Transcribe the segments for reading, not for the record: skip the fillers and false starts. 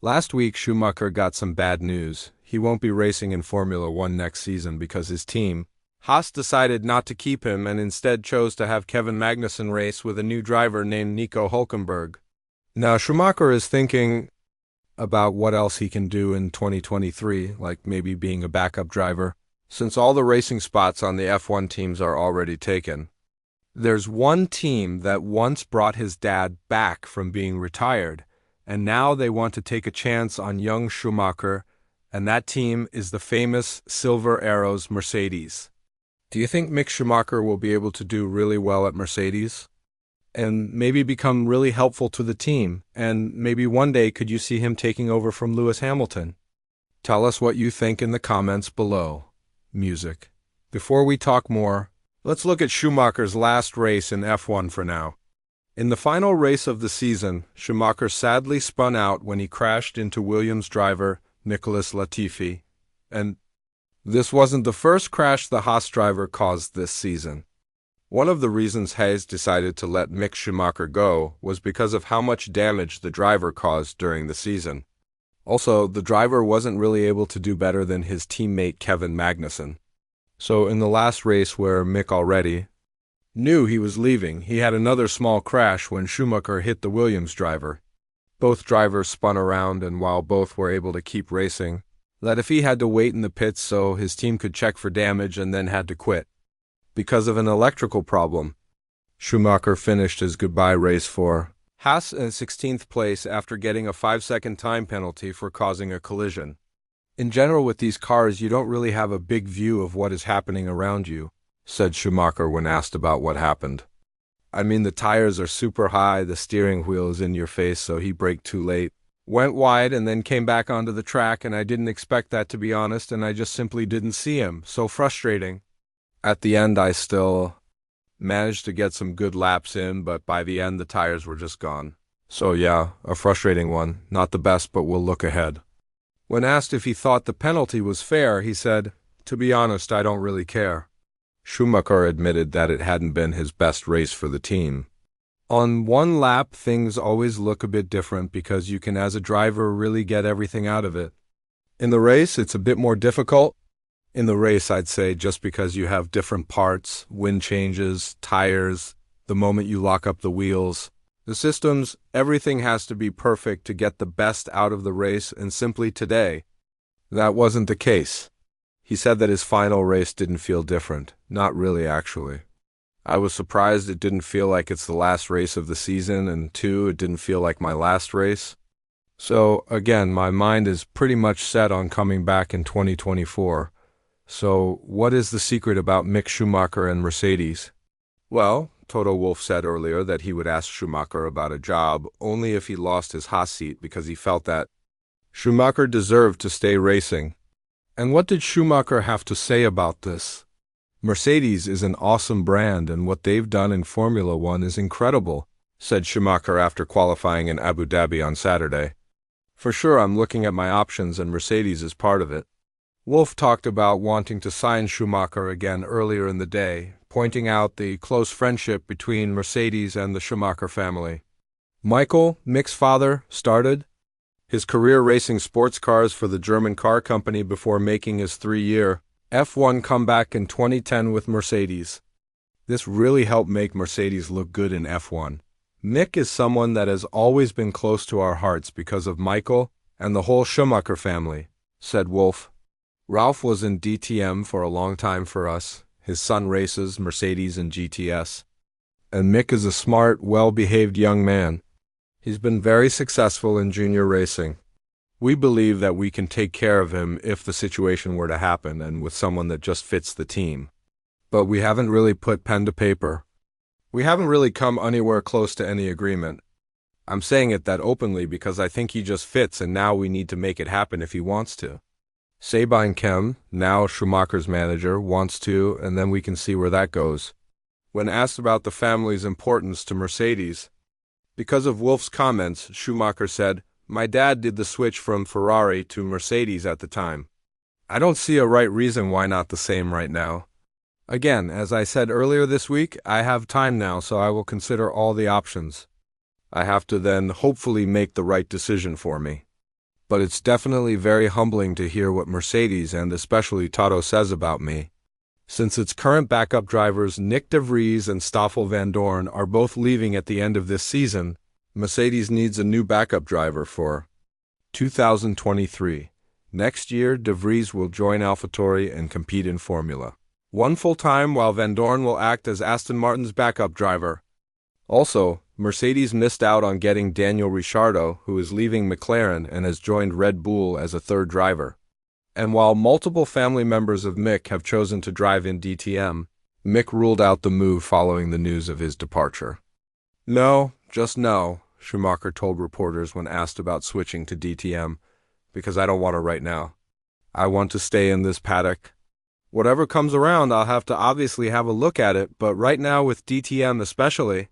Last week, Schumacher got some bad news. He won't be racing in Formula One next season because his team, Haas, decided not to keep him and instead chose to have Kevin Magnussen race with a new driver named Nico Hülkenberg. Now, Schumacher is thinking about what else he can do in 2023, like maybe being a backup driver, since all the racing spots on the F1 teams are already taken. There's one team that once brought his dad back from being retired, and now they want to take a chance on young Schumacher, and that team is the famous Silver Arrows Mercedes. Do you think Mick Schumacher will be able to do really well at Mercedes? And maybe become really helpful to the team, and maybe one day could you see him taking over from Lewis Hamilton? Tell us what you think in the comments below. Music. Before we talk more, let's look at Schumacher's last race in F1 for now. In the final race of the season, Schumacher sadly spun out when he crashed into Williams driver Nicholas Latifi. And this wasn't the first crash the Haas driver caused this season. One of the reasons Haas decided to let Mick Schumacher go was because of how much damage the driver caused during the season. Also, the driver wasn't really able to do better than his teammate Kevin Magnussen. So in the last race where Mick already knew he was leaving, he had another small crash when Schumacher hit the Williams driver. Both drivers spun around, and while both were able to keep racing, Latifi had to wait in the pits so his team could check for damage and then had to quit. Because of an electrical problem, Schumacher finished his goodbye race for Haas in 16th place after getting a 5-second time penalty for causing a collision. In general, with these cars, you don't really have a big view of what is happening around you, said Schumacher when asked about what happened. I mean, the tires are super high, the steering wheel is in your face, so he braked too late. Went wide and then came back onto the track, and I didn't expect that, to be honest, and I just simply didn't see him. So frustrating. At the end, I still managed to get some good laps in, but by the end, the tires were just gone. So yeah, a frustrating one. Not the best, but we'll look ahead. When asked if he thought the penalty was fair, he said, "To be honest, I don't really care." Schumacher admitted that it hadn't been his best race for the team. On one lap, things always look a bit different because you can, as a driver, really get everything out of it. In the race, it's a bit more difficult. In the race, I'd say, just because you have different parts, wind changes, tires, the moment you lock up the wheels, the systems, everything has to be perfect to get the best out of the race, and simply today, that wasn't the case. He said that his final race didn't feel different. Not really, actually. I was surprised it didn't feel like it's the last race of the season, and two, it didn't feel like my last race. So, again, my mind is pretty much set on coming back in 2024. So, what is the secret about Mick Schumacher and Mercedes? Well, Toto Wolff said earlier that he would ask Schumacher about a job only if he lost his Haas seat because he felt that Schumacher deserved to stay racing. And what did Schumacher have to say about this? Mercedes is an awesome brand, and what they've done in Formula One is incredible, said Schumacher after qualifying in Abu Dhabi on Saturday. For sure, I'm looking at my options, and Mercedes is part of it. Wolff talked about wanting to sign Schumacher again earlier in the day, pointing out the close friendship between Mercedes and the Schumacher family. Michael, Mick's father, started his career racing sports cars for the German car company before making his 3-year F1 comeback in 2010 with Mercedes. This really helped make Mercedes look good in F1. Mick is someone that has always been close to our hearts because of Michael and the whole Schumacher family, said Wolff. Ralph was in DTM for a long time for us. His son races Mercedes and GTS. And Mick is a smart, well-behaved young man. He's been very successful in junior racing. We believe that we can take care of him if the situation were to happen and with someone that just fits the team. But we haven't really put pen to paper. We haven't really come anywhere close to any agreement. I'm saying it that openly because I think he just fits, and now we need to make it happen if he wants to. Sabine Kem, now Schumacher's manager, wants to, and then we can see where that goes. When asked about the family's importance to Mercedes, because of Wolff's comments, Schumacher said, "My dad did the switch from Ferrari to Mercedes at the time. I don't see a right reason why not the same right now. Again, as I said earlier this week, I have time now, so I will consider all the options. I have to then hopefully make the right decision for me." but it's definitely very humbling to hear what Mercedes and especially Toto says about me. Since its current backup drivers Nick de Vries and Stoffel van Dorn are both leaving at the end of this season, Mercedes needs a new backup driver for 2023. Next year, de Vries will join AlphaTauri and compete in Formula 1 full-time, while Van Dorn will act as Aston Martin's backup driver. Also, Mercedes missed out on getting Daniel Ricciardo, who is leaving McLaren and has joined Red Bull as a third driver. And while multiple family members of Mick have chosen to drive in DTM, Mick ruled out the move following the news of his departure. "No, just no," Schumacher told reporters when asked about switching to DTM, "because I don't want to right now. I want to stay in this paddock. Whatever comes around, I'll have to obviously have a look at it, but right now with DTM especially,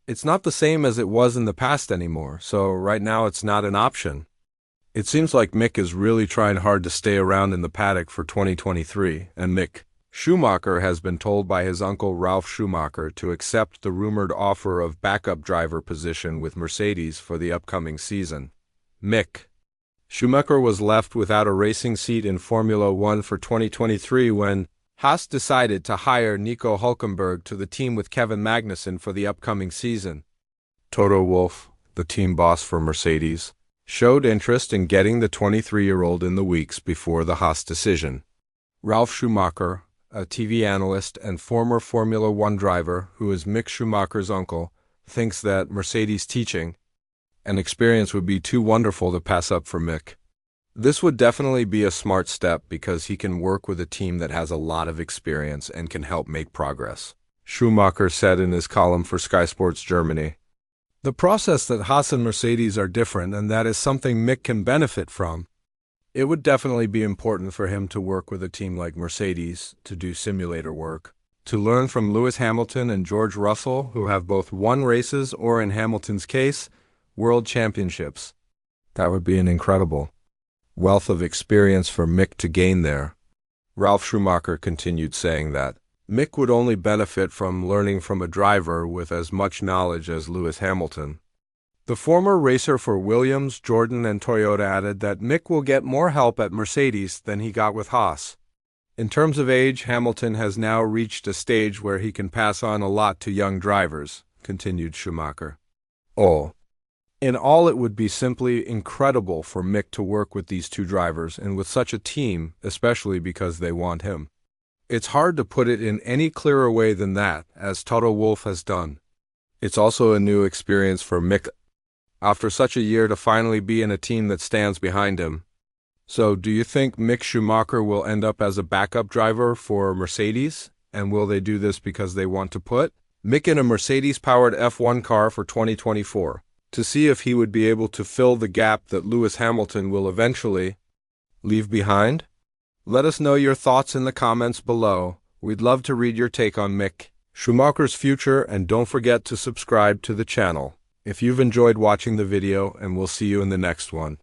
it's not the same as it was in the past anymore, so right now it's not an option." It seems like Mick is really trying hard to stay around in the paddock for 2023, and Mick Schumacher has been told by his uncle Ralf Schumacher to accept the rumored offer of backup driver position with Mercedes for the upcoming season. Mick Schumacher was left without a racing seat in Formula 1 for 2023 when Haas decided to hire Nico Hülkenberg to the team with Kevin Magnussen for the upcoming season. Toto Wolff, the team boss for Mercedes, showed interest in getting the 23-year-old in the weeks before the Haas decision. Ralf Schumacher, a TV analyst and former Formula 1 driver who is Mick Schumacher's uncle, thinks that Mercedes' teaching and experience would be too wonderful to pass up for Mick. This would definitely be a smart step because he can work with a team that has a lot of experience and can help make progress, Schumacher said in his column for Sky Sports Germany. The process that Haas and Mercedes are different, and that is something Mick can benefit from. It would definitely be important for him to work with a team like Mercedes, to do simulator work, to learn from Lewis Hamilton and George Russell, who have both won races or, in Hamilton's case, world championships. That would be an incredible wealth of experience for Mick to gain there. Ralf Schumacher continued saying that Mick would only benefit from learning from a driver with as much knowledge as Lewis Hamilton. The former racer for Williams, Jordan, and Toyota added that Mick will get more help at Mercedes than he got with Haas. In terms of age, Hamilton has now reached a stage where he can pass on a lot to young drivers, continued Schumacher. In all, it would be simply incredible for Mick to work with these two drivers and with such a team, especially because they want him. It's hard to put it in any clearer way than that, as Toto Wolff has done. It's also a new experience for Mick after such a year to finally be in a team that stands behind him. So, do you think Mick Schumacher will end up as a backup driver for Mercedes? And will they do this because they want to put Mick in a Mercedes-powered F1 car for 2024 to see if he would be able to fill the gap that Lewis Hamilton will eventually leave behind? Let us know your thoughts in the comments below. We'd love to read your take on Mick Schumacher's future, and don't forget to subscribe to the channel if you've enjoyed watching the video, and we'll see you in the next one.